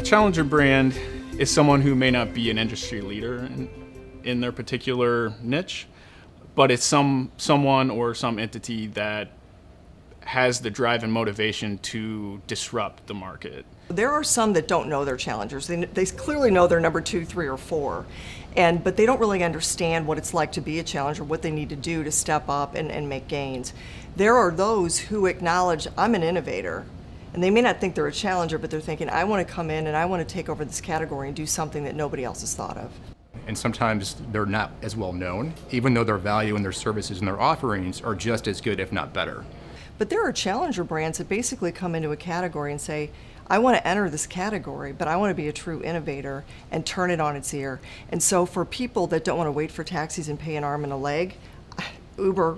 challenger brand is someone who may not be an industry leader in their particular niche, but it's someone or some entity that has the drive and motivation to disrupt the market. There are some that don't know they're challengers. They clearly know they're number 2, 3, or 4, but they don't really understand what it's like to be a challenger, what they need to do to step up and make gains. There are those who acknowledge, I'm an innovator, and they may not think they're a challenger, but they're thinking, I want to come in and I want to take over this category and do something that nobody else has thought of. And sometimes they're not as well known, even though their value and their services and their offerings are just as good, if not better. But there are challenger brands that basically come into a category and say, I want to enter this category, but I want to be a true innovator and turn it on its ear. And so for people that don't want to wait for taxis and pay an arm and a leg, Uber,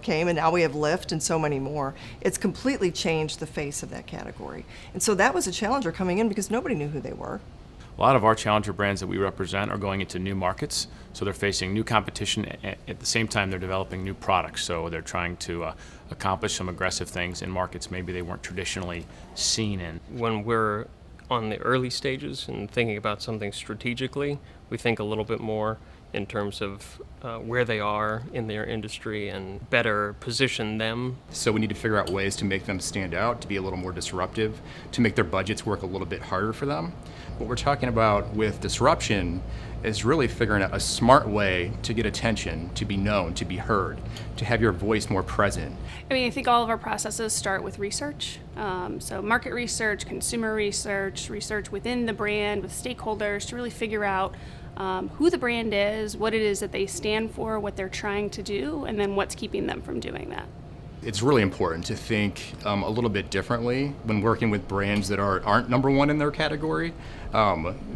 came, and now we have Lyft and so many more. It's completely changed the face of that category. And so that was a challenger coming in because nobody knew who they were. A lot of our challenger brands that we represent are going into new markets, so they're facing new competition. At the same time, they're developing new products, so they're trying to accomplish some aggressive things in markets maybe they weren't traditionally seen in. When we're on the early stages and thinking about something strategically, we think a little bit more in terms of where they are in their industry and better position them. So we need to figure out ways to make them stand out, to be a little more disruptive, to make their budgets work a little bit harder for them. What we're talking about with disruption is really figuring out a smart way to get attention, to be known, to be heard, to have your voice more present. I think all of our processes start with research. So market research, consumer research, research within the brand with stakeholders to really figure out who the brand is, what it is that they stand for, what they're trying to do, and then what's keeping them from doing that. It's really important to think a little bit differently when working with brands that aren't number one in their category,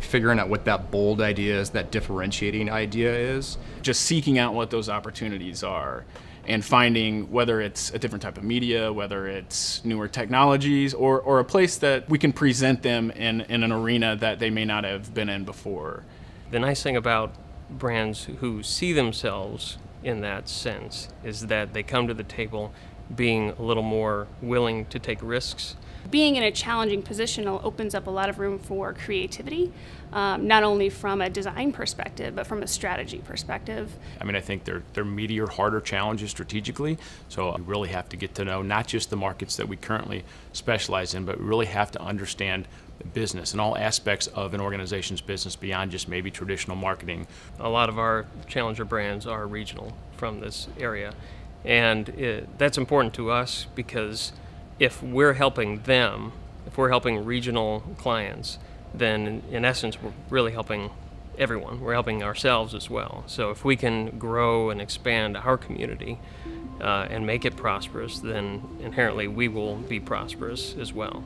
figuring out what that bold idea is, that differentiating idea is. Just seeking out what those opportunities are and finding whether it's a different type of media, whether it's newer technologies, or a place that we can present them in an arena that they may not have been in before. The nice thing about brands who see themselves in that sense is that they come to the table being a little more willing to take risks. Being in a challenging position opens up a lot of room for creativity, not only from a design perspective, but from a strategy perspective. I think they're meatier, harder challenges strategically, so we really have to get to know not just the markets that we currently specialize in, but we really have to understand the business and all aspects of an organization's business beyond just maybe traditional marketing. A lot of our challenger brands are regional from this area, and that's important to us because if we're helping them, if we're helping regional clients, then in essence we're really helping everyone. We're helping ourselves as well. So if we can grow and expand our community and make it prosperous, then inherently we will be prosperous as well.